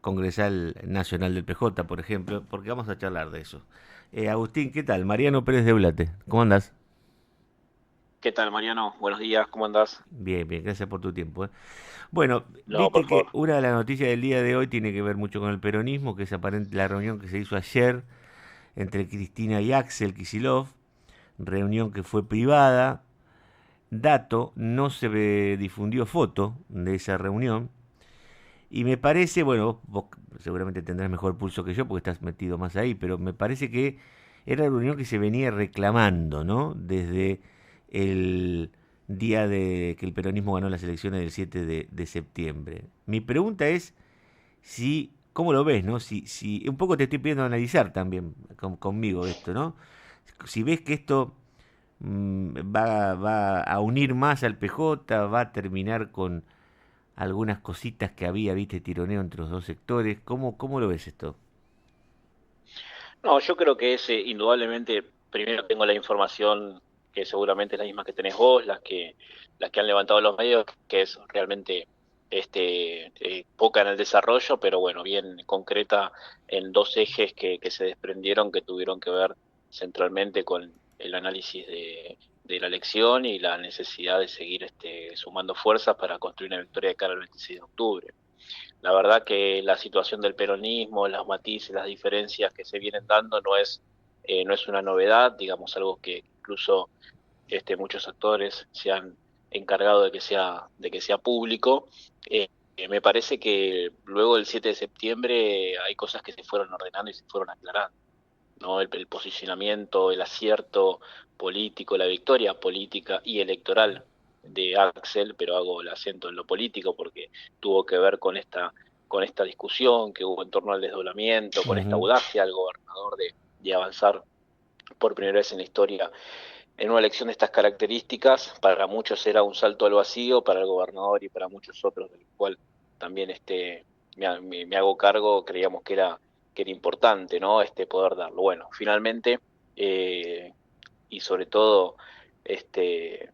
congresal nacional del PJ, por ejemplo, porque vamos a charlar de eso. Agustín, ¿qué tal? Mariano Pérez de Eulate, ¿cómo andás? ¿Qué tal, Mariano? Buenos días, ¿cómo andás? Bien, bien, gracias por tu tiempo. Bueno, No, por viste que favor. una de las noticias del día de hoy tiene que ver mucho con el peronismo, que es aparente la reunión que se hizo ayer entre Cristina y Axel Kicillof, reunión que fue privada. Dato, no se difundió foto de esa reunión. Y me parece, bueno, vos seguramente tendrás mejor pulso que yo porque estás metido más ahí, pero me parece que era una reunión que se venía reclamando, ¿no? Desde el día de que el peronismo ganó las elecciones del 7 de septiembre. Mi pregunta es si, ¿cómo lo ves, no? Si, un poco te estoy pidiendo analizar también conmigo esto, ¿no? Si ves que esto va a unir más al PJ, va a terminar con algunas cositas que había, viste, tironeo entre los dos sectores. ¿Cómo lo ves esto? No, yo creo que es indudablemente, primero tengo la información que seguramente es la misma que tenés vos, las que han levantado los medios, que es realmente poca en el desarrollo, pero bueno, bien concreta en dos ejes que se desprendieron, que tuvieron que ver centralmente con el análisis de la elección y la necesidad de seguir sumando fuerzas para construir una victoria de cara al 26 de octubre. La verdad que la situación del peronismo, las matices, las diferencias que se vienen dando no es una novedad, digamos algo que incluso muchos actores se han encargado de que sea público. Me parece que luego del 7 de septiembre hay cosas que se fueron ordenando y se fueron aclarando, ¿no? El posicionamiento, el acierto político, la victoria política y electoral de Axel, pero hago el acento en lo político porque tuvo que ver con esta discusión que hubo en torno al desdoblamiento, con esta Ujú. audacia del gobernador de avanzar por primera vez en la historia en una elección de estas características. Para muchos era un salto al vacío, para el gobernador y para muchos otros, del cual también me hago cargo, creíamos que era importante, ¿no? Poder darlo. Bueno, finalmente, eh, y sobre todo, este,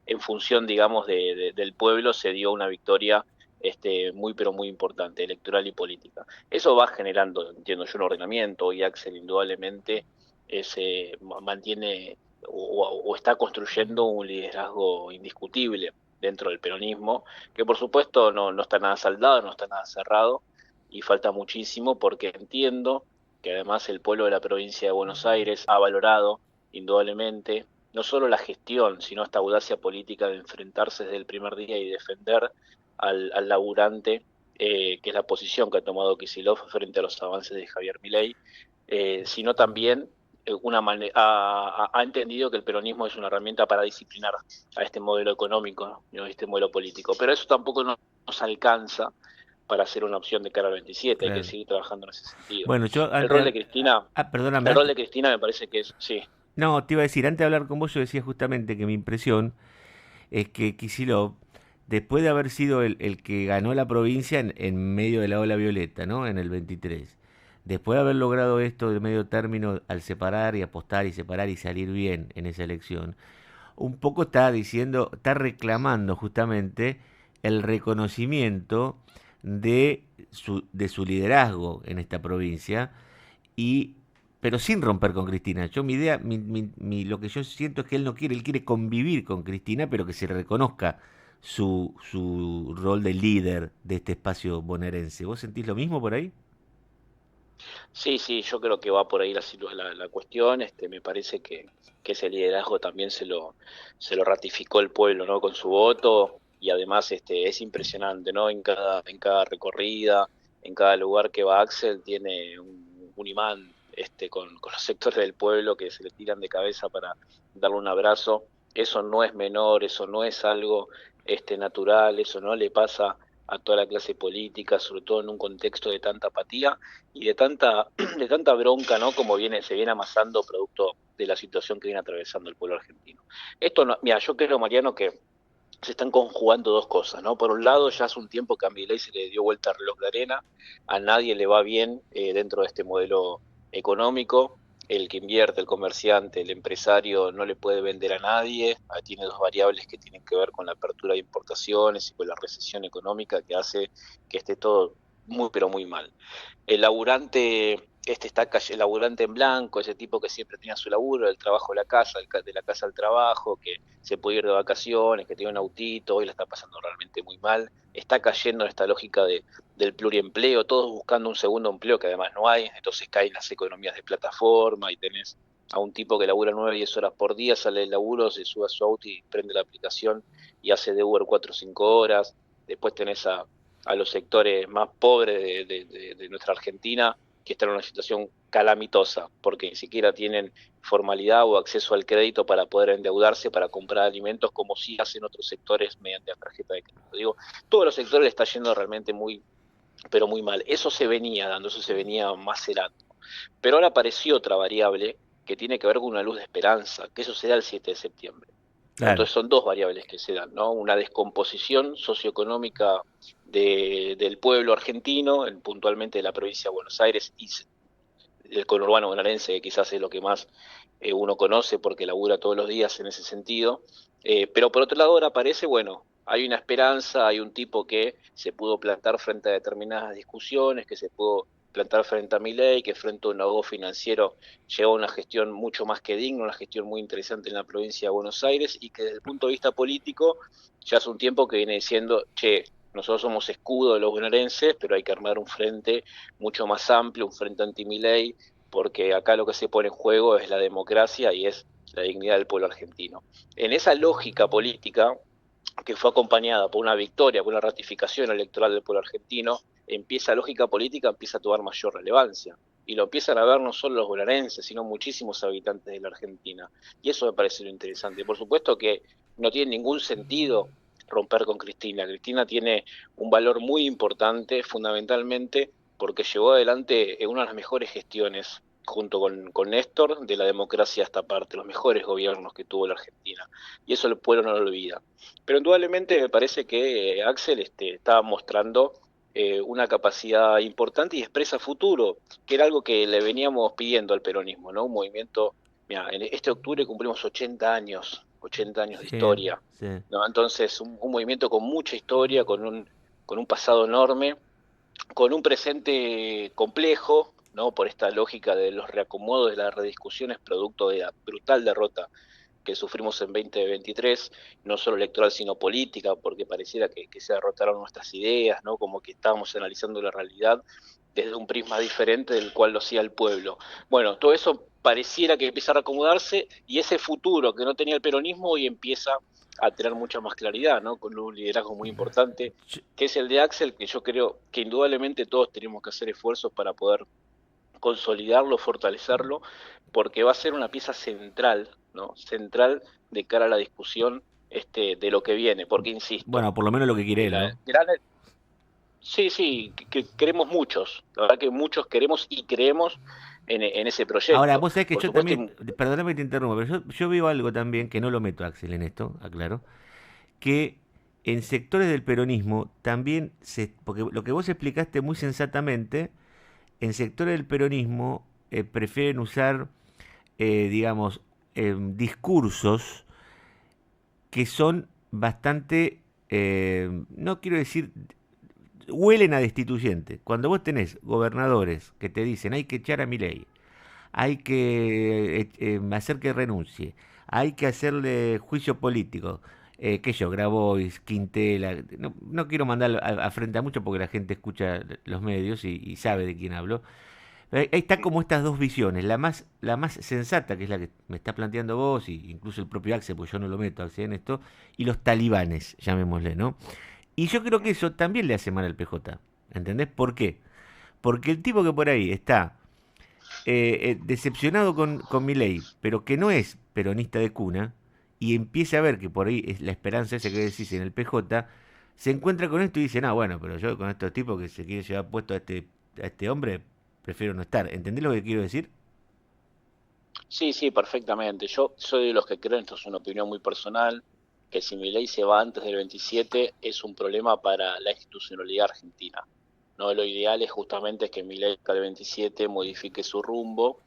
en función, digamos, del pueblo, se dio una victoria muy, pero muy importante, electoral y política. Eso va generando, entiendo yo, un ordenamiento, y Axel indudablemente mantiene o está construyendo un liderazgo indiscutible dentro del peronismo, que por supuesto no está nada saldado, no está nada cerrado, y falta muchísimo porque entiendo que además el pueblo de la provincia de Buenos Aires ha valorado indudablemente no solo la gestión, sino esta audacia política de enfrentarse desde el primer día y defender al laburante, que es la posición que ha tomado Kicillof frente a los avances de Javier Milei, sino también ha entendido que el peronismo es una herramienta para disciplinar a este modelo económico, ¿no? Este modelo político. Pero eso tampoco nos alcanza para hacer una opción de cara al 27, hay que Claro. seguir trabajando en ese sentido. Bueno, yo El antes... rol de Cristina, Perdóname, el rol antes... de Cristina me parece que es, sí. No, te iba a decir, antes de hablar con vos yo decía justamente que mi impresión es que Kicillof, después de haber sido el que ganó la provincia en medio de la ola violeta, ¿no? En el 23, después de haber logrado esto de medio término al separar y apostar y separar y salir bien en esa elección, un poco está diciendo, está reclamando justamente el reconocimiento de su liderazgo en esta provincia y pero sin romper con Cristina. Yo mi idea, lo que yo siento es que él no quiere, él quiere convivir con Cristina, pero que se reconozca su rol de líder de este espacio bonaerense. ¿Vos sentís lo mismo por ahí? Sí, sí, yo creo que va por ahí la cuestión. Me parece que ese liderazgo también se lo ratificó el pueblo, ¿no? Con su voto, y además es impresionante, ¿no? En cada recorrida, en cada lugar que va Axel, tiene un imán con los sectores del pueblo que se le tiran de cabeza para darle un abrazo. Eso no es menor, eso no es algo natural, eso no le pasa a toda la clase política, sobre todo en un contexto de tanta apatía y de tanta bronca, ¿no? Como se viene amasando producto de la situación que viene atravesando el pueblo argentino. Esto, no, mira, yo creo, Mariano, que se están conjugando dos cosas, ¿no? Por un lado, ya hace un tiempo que a Milei se le dio vuelta el reloj de arena, a nadie le va bien dentro de este modelo económico, el que invierte, el comerciante, el empresario no le puede vender a nadie, tiene dos variables que tienen que ver con la apertura de importaciones y con la recesión económica que hace que esté todo muy pero muy mal. El laburante, el laburante en blanco, ese tipo que siempre tenía su laburo, del trabajo a la casa, de la casa al trabajo, que se puede ir de vacaciones, que tiene un autito, hoy la está pasando realmente muy mal, está cayendo en esta lógica del pluriempleo, todos buscando un segundo empleo que además no hay, entonces caen las economías de plataforma y tenés a un tipo que labura 9 10 horas por día, sale del laburo, se sube a su auto y prende la aplicación y hace de Uber 4 o 5 horas, después tenés a los sectores más pobres de nuestra Argentina, que están en una situación calamitosa, porque ni siquiera tienen formalidad o acceso al crédito para poder endeudarse para comprar alimentos como sí hacen otros sectores mediante la tarjeta de crédito. Digo, todos los sectores le está yendo realmente muy, pero muy mal. Eso se venía dando, eso se venía macerando. Pero ahora apareció otra variable que tiene que ver con una luz de esperanza, que eso se da el 7 de septiembre. ¿No? Claro. Entonces son dos variables que se dan, ¿no? Una descomposición socioeconómica del pueblo argentino, puntualmente de la provincia de Buenos Aires y el conurbano bonaerense, que quizás es lo que más uno conoce porque labura todos los días en ese sentido. Pero por otro lado ahora aparece, bueno, hay una esperanza, hay un tipo que se pudo plantar frente a determinadas discusiones, que se pudo plantar frente a Milei, que frente a un ahogo financiero llevó una gestión mucho más que digna, una gestión muy interesante en la provincia de Buenos Aires y que desde el punto de vista político ya hace un tiempo que viene diciendo, che, nosotros somos escudo de los bonaerenses, pero hay que armar un frente mucho más amplio, un frente anti-Milei, porque acá lo que se pone en juego es la democracia y es la dignidad del pueblo argentino. En esa lógica política, que fue acompañada por una victoria, por una ratificación electoral del pueblo argentino, empieza lógica política, empieza a tomar mayor relevancia. Y lo empiezan a ver no solo los bonaerenses, sino muchísimos habitantes de la Argentina. Y eso me parece lo interesante. Por supuesto que no tiene ningún sentido romper con Cristina. Cristina tiene un valor muy importante, fundamentalmente porque llevó adelante una de las mejores gestiones junto con Néstor de la democracia a esta parte, los mejores gobiernos que tuvo la Argentina. Y eso el pueblo no lo olvida. Pero indudablemente me parece que Axel estaba mostrando una capacidad importante y expresa futuro, que era algo que le veníamos pidiendo al peronismo, ¿no? Un movimiento, mira, en este octubre cumplimos 80 años de Sí, historia, sí. ¿no? Entonces, un movimiento con mucha historia, con un pasado enorme, con un presente complejo, ¿no? Por esta lógica de los reacomodos, de las rediscusiones, producto de la brutal derrota que sufrimos en 2023, no solo electoral sino política, porque pareciera que se derrotaron nuestras ideas, ¿no? Como que estábamos analizando la realidad desde un prisma diferente del cual lo hacía el pueblo. Bueno, todo eso pareciera que empieza a acomodarse y ese futuro que no tenía el peronismo hoy empieza a tener mucha más claridad, ¿no? Con un liderazgo muy importante, Yo- que es el de Axel, que yo creo que indudablemente todos tenemos que hacer esfuerzos para poder consolidarlo, fortalecerlo, porque va a ser una pieza central, ¿no? Central de cara a la discusión de lo que viene, porque insisto, bueno, por lo menos lo que quiere él, la ¿no? gran sí, sí, que queremos muchos, la verdad que muchos queremos y creemos en ese Ahora, proyecto. vos sabés que Por yo supuesto, también, perdóname que te interrumpa, pero yo veo algo también, que no lo meto a Axel en esto, aclaro, que en sectores del peronismo también porque lo que vos explicaste muy sensatamente, en sectores del peronismo prefieren usar, digamos, discursos que son bastante, no quiero decir, huelen a destituyente. Cuando vos tenés gobernadores que te dicen hay que echar a Milei, hay que hacer que renuncie, hay que hacerle juicio político, que yo, Grabois, Quintela, no quiero mandar a frente a mucho porque la gente escucha los medios y sabe de quién hablo. Ahí está como estas dos visiones, la más sensata, que es la que me está planteando vos, y incluso el propio Axel, porque yo no lo meto a Axel en esto, y los talibanes, llamémosle, ¿no? Y yo creo que eso también le hace mal al PJ, ¿entendés? ¿Por qué? Porque el tipo que por ahí está decepcionado con Milei, pero que no es peronista de cuna, y empieza a ver que por ahí es la esperanza esa que decís en el PJ, se encuentra con esto y dice, no, bueno, pero yo con estos tipos que se quiere llevar puesto a este hombre, prefiero no estar. ¿Entendés lo que quiero decir? sí, sí, perfectamente. Yo soy de los que creen, esto es una opinión muy personal, que si Milei se va antes del 27 es un problema para la institucionalidad argentina. No, lo ideal es justamente que Milei al 27 modifique su rumbo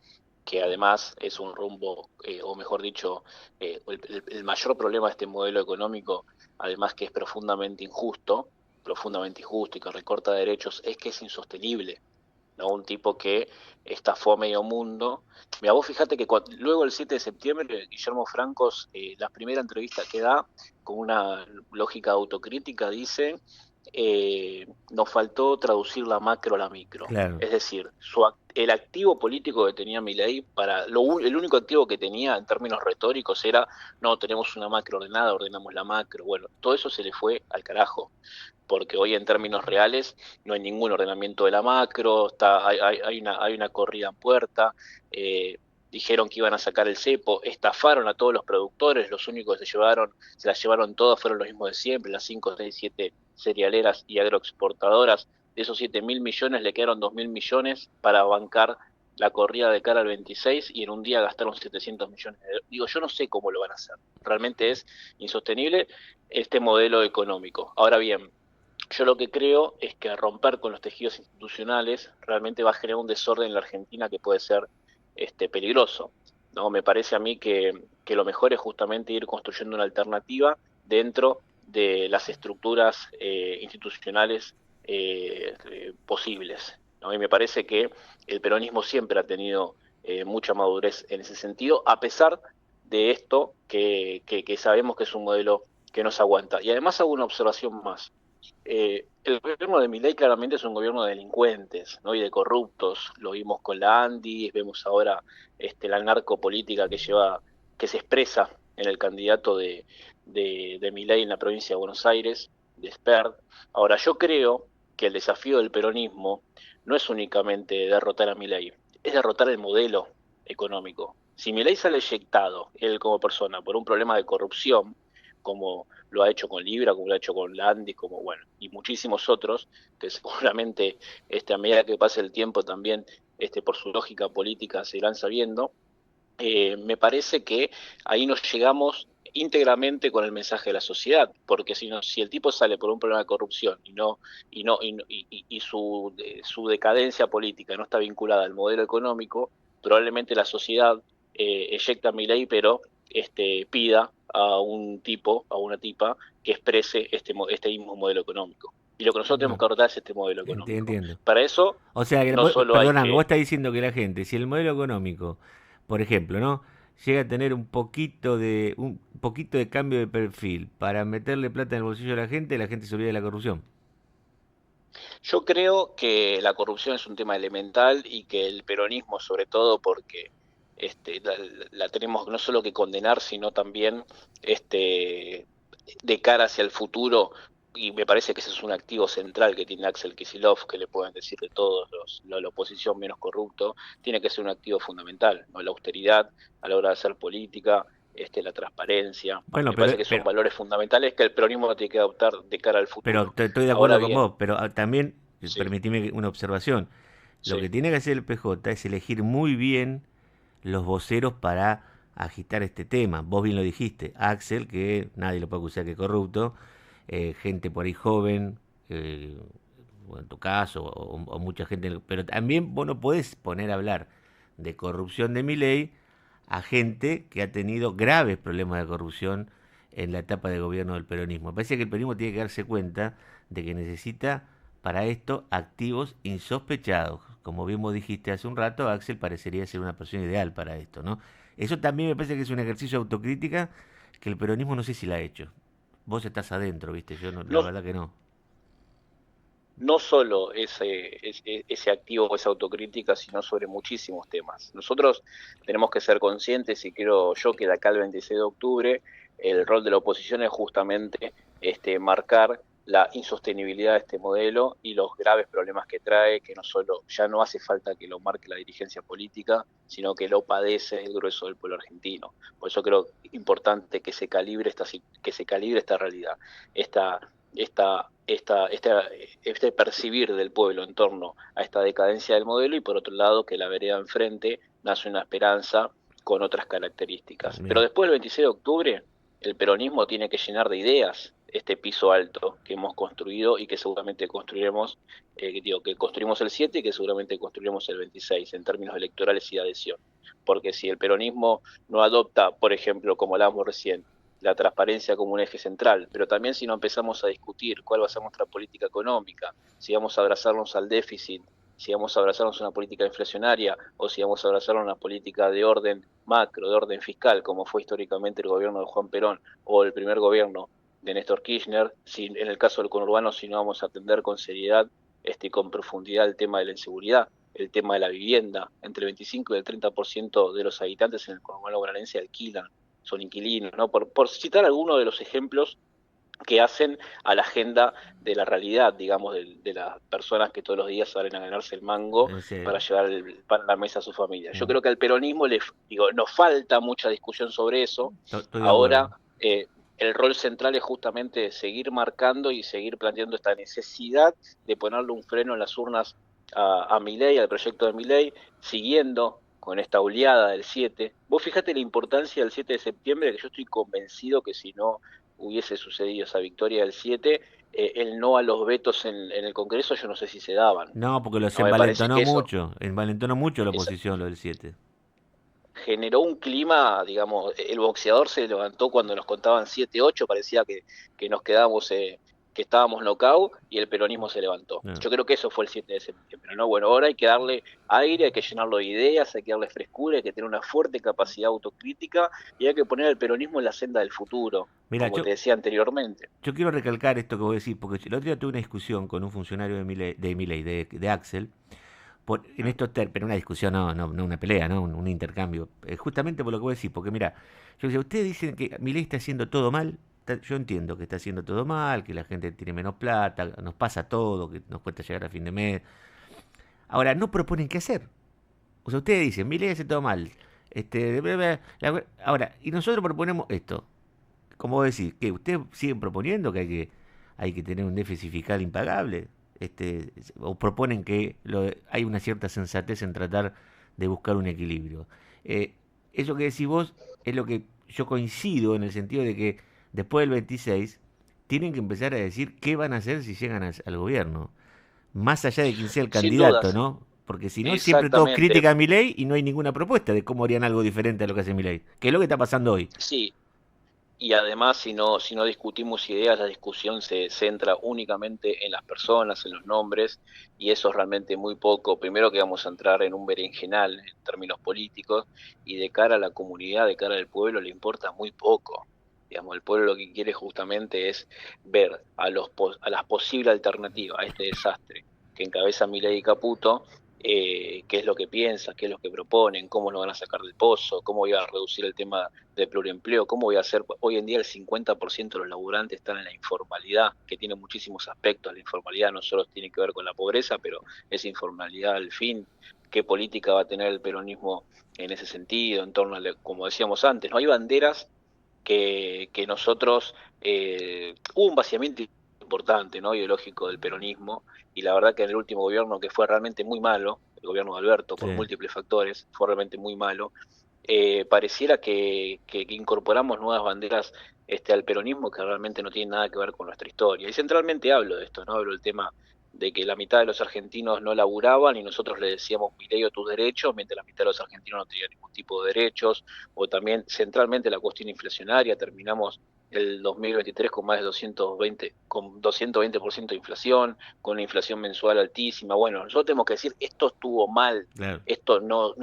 que además es un rumbo, o mejor dicho, el mayor problema de este modelo económico, además que es profundamente injusto y que recorta derechos, es que es insostenible, ¿no? Un tipo que estafó a medio mundo. Mira, vos fíjate que luego el 7 de septiembre, Guillermo Francos, la primera entrevista que da, con una lógica autocrítica, dice, nos faltó traducir la macro a la micro. Claro. Es decir, el activo político que tenía Milei, el único activo que tenía en términos retóricos era, no, tenemos una macro ordenada, ordenamos la macro. Bueno, todo eso se le fue al carajo, porque hoy en términos reales no hay ningún ordenamiento de la macro, hay una corrida en puerta, dijeron que iban a sacar el cepo, estafaron a todos los productores, los únicos que se las llevaron todas fueron los mismos de siempre, las 5, 6, 7 cerealeras y agroexportadoras. De esos 7.000 millones le quedaron 2.000 millones para bancar la corrida de cara al 26 y en un día gastaron 700 millones de euros. Digo, yo no sé cómo lo van a hacer. Realmente es insostenible este modelo económico. Ahora bien, yo lo que creo es que romper con los tejidos institucionales realmente va a generar un desorden en la Argentina que puede ser peligroso. ¿No? Me parece a mí que lo mejor es justamente ir construyendo una alternativa dentro de las estructuras institucionales posibles, ¿no? Y me parece que el peronismo siempre ha tenido mucha madurez en ese sentido, a pesar de esto que sabemos que es un modelo que nos aguanta. Y además hago una observación más. El gobierno de Milei claramente es un gobierno de delincuentes, ¿no? Y de corruptos. Lo vimos con la Andi, vemos ahora la narcopolítica que se expresa en el candidato de Milei en la provincia de Buenos Aires, de Spert. Ahora, yo creo que el desafío del peronismo no es únicamente derrotar a Milei, es derrotar el modelo económico. Si Milei sale eyectado, él como persona, por un problema de corrupción, como lo ha hecho con Libra, como lo ha hecho con Landis, como bueno, y muchísimos otros, que seguramente a medida que pase el tiempo también por su lógica política se irán sabiendo. Me parece que ahí nos llegamos íntegramente con el mensaje de la sociedad, porque si el tipo sale por un problema de corrupción y su decadencia política no está vinculada al modelo económico, probablemente la sociedad eyecta a Milei, pero pida a un tipo, a una tipa que exprese este mismo modelo económico. Y lo que nosotros tenemos que abordar es este modelo económico. Entiendo. Para eso O sea, no solo hay perdóname, vos que... estás diciendo que la gente, si el modelo económico, por ejemplo, ¿no? Llega a tener un poquito de cambio de perfil para meterle plata en el bolsillo a la gente se olvida de la corrupción. Yo creo que la corrupción es un tema elemental y que el peronismo, sobre todo porque la tenemos no solo que condenar, sino también de cara hacia el futuro, y me parece que ese es un activo central que tiene Axel Kicillof, que le pueden decir de todos la oposición menos corrupto, tiene que ser un activo fundamental, ¿no? La austeridad a la hora de hacer política, la transparencia, Bueno, me parece que son valores fundamentales que el peronismo tiene que adoptar de cara al pero futuro. estoy de Ahora acuerdo con bien, vos, pero también, sí, permitime una observación. Lo que sí. tiene que hacer el PJ es elegir muy bien los voceros para agitar este tema. Vos bien lo dijiste, Axel, que nadie lo puede acusar que es corrupto, gente por ahí joven, o en tu caso, o mucha gente, pero también vos no podés poner a hablar de corrupción de Milei a gente que ha tenido graves problemas de corrupción en la etapa de gobierno del peronismo. Me parece que el peronismo tiene que darse cuenta de que necesita para esto activos insospechados. Como bien vos dijiste hace un rato, Axel parecería ser una persona ideal para esto, ¿no? Eso también me parece que es un ejercicio de autocrítica que el peronismo no sé si la ha hecho. Vos estás adentro, ¿viste? Yo no, la No, verdad que no. no solo ese activo o esa autocrítica, sino sobre muchísimos temas. Nosotros tenemos que ser conscientes, y creo yo que de acá al 26 de octubre el rol de la oposición es justamente marcar la insostenibilidad de este modelo y los graves problemas que trae, que no solo ya no hace falta que lo marque la dirigencia política, sino que lo padece el grueso del pueblo argentino. Por eso creo importante que se calibre esta realidad, esta este percibir del pueblo en torno a esta decadencia del modelo, y por otro lado que la vereda enfrente nace una esperanza con otras características. Pero Bien. después del 26 de octubre el peronismo tiene que llenar de ideas este piso alto que hemos construido y que seguramente construiremos, que construimos el 7 y que seguramente construiremos el 26 en términos electorales y de adhesión. Porque si el peronismo no adopta, por ejemplo, como hablábamos recién, la transparencia como un eje central, pero también si no empezamos a discutir cuál va a ser nuestra política económica, si vamos a abrazarnos al déficit, si vamos a abrazarnos a una política inflacionaria o si vamos a abrazarnos a una política de orden macro, de orden fiscal, como fue históricamente el gobierno de Juan Perón o el primer gobierno de Néstor Kirchner, si en el caso del conurbano si no vamos a atender con seriedad y con profundidad el tema de la inseguridad, el tema de la vivienda, entre el 25 y el 30% de los habitantes en el conurbano bonaerense alquilan, son inquilinos, ¿no? Por citar algunos de los ejemplos que hacen a la agenda de la realidad, digamos, de las personas que todos los días salen a ganarse el mango Ese, para llevar el pan a la mesa a su familia. Yo mm, creo que al peronismo nos falta mucha discusión sobre eso. estoy de Ahora, acuerdo. el rol central es justamente seguir marcando y seguir planteando esta necesidad de ponerle un freno en las urnas a Milei, al proyecto de Milei, siguiendo con esta oleada del 7. Vos fíjate la importancia del 7 de septiembre, que yo estoy convencido que si no hubiese sucedido esa victoria del 7, el no a los vetos en el Congreso yo no sé si se daban. No, porque los No me parece que eso envalentonó mucho la es, oposición, lo del 7. generó un clima, digamos, el boxeador se levantó cuando nos contaban 7-8, parecía que nos quedábamos, que estábamos knockout y el peronismo se levantó. No. Yo creo que eso fue el 7 de septiembre, ¿no? Bueno, ahora hay que darle aire, hay que llenarlo de ideas, hay que darle frescura, hay que tener una fuerte capacidad autocrítica y hay que poner al peronismo en la senda del futuro, Mira, como te decía anteriormente. yo quiero recalcar esto que vos decís, porque el otro día tuve una discusión con un funcionario de Axel, en estos pero una discusión, no una pelea, no un intercambio, justamente por lo que vos decís, porque mira, yo decía, ustedes dicen que Milei está haciendo todo mal, yo entiendo que está haciendo todo mal, que la gente tiene menos plata, nos pasa todo, que nos cuesta llegar a fin de mes. Ahora, no proponen qué hacer. O sea, ustedes dicen, Milei hace todo mal. Ahora, y nosotros proponemos esto. Como decir, que ustedes siguen proponiendo que hay que tener un déficit fiscal impagable, o proponen que hay una cierta sensatez en tratar de buscar un equilibrio. Eh, Eso que decís vos es lo que yo coincido en el sentido de que después del 26 tienen que empezar a decir qué van a hacer si llegan al gobierno, más allá de quién sea el Sin candidato, dudas, ¿no? Porque si no, siempre todo exactamente. crítica a Milei y no hay ninguna propuesta de cómo harían algo diferente a lo que hace Milei, que es lo que está pasando hoy. Sí, y además, si no discutimos ideas, la discusión se centra únicamente en las personas, en los nombres, y eso es realmente muy poco. Primero que vamos a entrar en un berenjenal en términos políticos, y de cara a la comunidad, de cara al pueblo, le importa muy poco. Digamos, el pueblo lo que quiere justamente es ver a las posibles alternativas a este desastre que encabeza Milei y Caputo, qué es lo que piensa, qué es lo que proponen, cómo lo van a sacar del pozo, cómo iba a reducir el tema de pluriempleo, cómo voy a hacer, hoy en día el 50% de los laburantes están en la informalidad, que tiene muchísimos aspectos, la informalidad no solo tiene que ver con la pobreza, pero es informalidad al fin, qué política va a tener el peronismo en ese sentido, en torno a, como decíamos antes, no hay banderas que nosotros, hubo un vaciamiento importante, ¿no? Ideológico del peronismo, y la verdad que en el último gobierno, que fue realmente muy malo, el gobierno de Alberto, por Sí. múltiples factores, fue realmente muy malo, pareciera que incorporamos nuevas banderas al peronismo que realmente no tienen nada que ver con nuestra historia. Y centralmente hablo de esto, ¿no? Hablo del tema de que la mitad de los argentinos no laburaban y nosotros le decíamos, Milei, tus derechos, mientras la mitad de los argentinos no tenían ningún tipo de derechos, o también centralmente la cuestión inflacionaria, terminamos el 2023 con más de 220% de inflación, con una inflación mensual altísima. Bueno, nosotros tenemos que decir, esto estuvo mal, Claro. esto no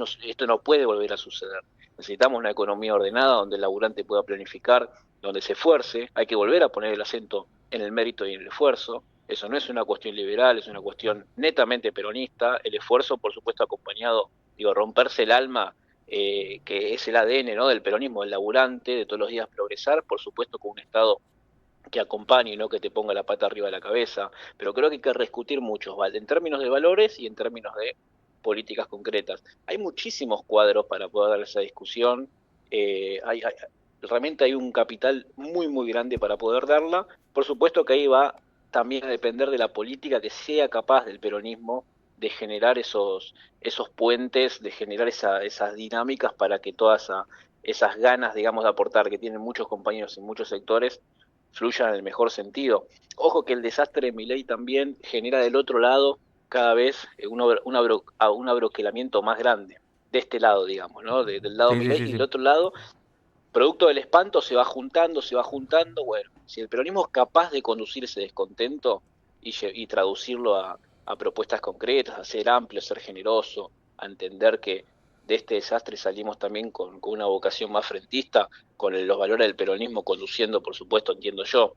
puede volver a suceder. Necesitamos una economía ordenada donde el laburante pueda planificar, donde se esfuerce, hay que volver a poner el acento en el mérito y en el esfuerzo. Eso no es una cuestión liberal, es una cuestión netamente peronista. El esfuerzo, por supuesto, acompañado, romperse el alma, que es el ADN, ¿no? Del peronismo, del laburante, de todos los días progresar, por supuesto, con un Estado que acompañe y no que te ponga la pata arriba de la cabeza. Pero creo que hay que rediscutir mucho, ¿vale? En términos de valores y en términos de políticas concretas. Hay muchísimos cuadros para poder dar esa discusión. Realmente hay un capital muy, muy grande para poder darla. Por supuesto que ahí va también a depender de la política que sea capaz del peronismo de generar esos puentes, de generar esas dinámicas para que todas esas ganas, digamos, de aportar que tienen muchos compañeros en muchos sectores fluyan en el mejor sentido. Ojo que el desastre de Milei también genera del otro lado cada vez un abroquelamiento más grande, de este lado, digamos, ¿no? Del lado Sí, sí, Milei, sí, y sí. del otro lado, producto del espanto, se va juntando. Bueno, si el peronismo es capaz de conducir ese descontento y traducirlo a propuestas concretas, a ser amplio, a ser generoso, a entender que de este desastre salimos también con una vocación más frentista, con los valores del peronismo conduciendo, por supuesto, entiendo yo,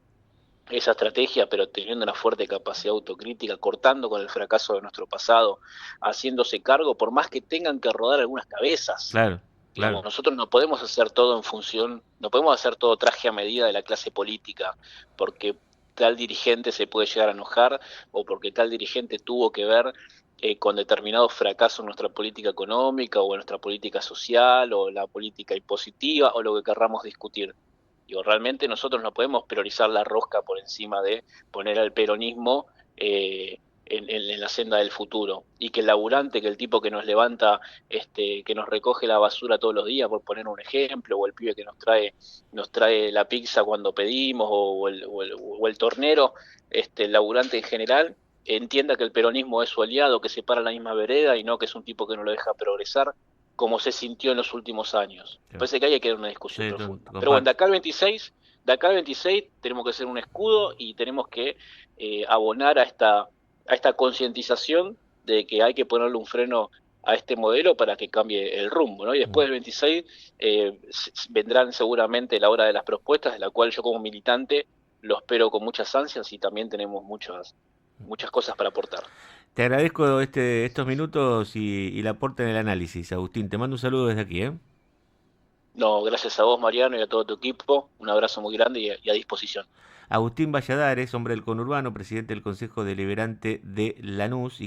esa estrategia, pero teniendo una fuerte capacidad autocrítica, cortando con el fracaso de nuestro pasado, haciéndose cargo, por más que tengan que rodar algunas cabezas. Claro, Digamos, claro. nosotros no podemos hacer todo en función, no podemos hacer todo traje a medida de la clase política, porque tal dirigente se puede llegar a enojar o porque tal dirigente tuvo que ver con determinados fracasos en nuestra política económica o en nuestra política social o la política impositiva o lo que querramos discutir. Digo, realmente nosotros no podemos priorizar la rosca por encima de poner al peronismo en la senda del futuro. Y que el laburante, que el tipo que nos levanta, que nos recoge la basura todos los días, por poner un ejemplo, o el pibe que nos trae la pizza cuando pedimos, o el tornero, el laburante en general, entienda que el peronismo es su aliado, que se para en la misma vereda y no que es un tipo que no lo deja progresar, como se sintió en los últimimos años. Me Claro. parece que hay que dar una discusión Sí, profunda. Pero bueno, comparto. de acá al 26 tenemos que ser un escudo y tenemos que abonar a esta concientización de que hay que ponerle un freno a este modelo para que cambie el rumbo, ¿no? Y después del 26 vendrán seguramente la hora de las propuestas, de la cual yo como militante lo espero con muchas ansias y también tenemos muchas cosas para aportar. Te agradezco estos minutos y el aporte en el análisis, Agustín. Te mando un saludo desde aquí, ¿eh? No, gracias a vos, Mariano, y a todo tu equipo. Un abrazo muy grande y a disposición. Agustín Valladares, hombre del conurbano, presidente del Consejo Deliberante de Lanús.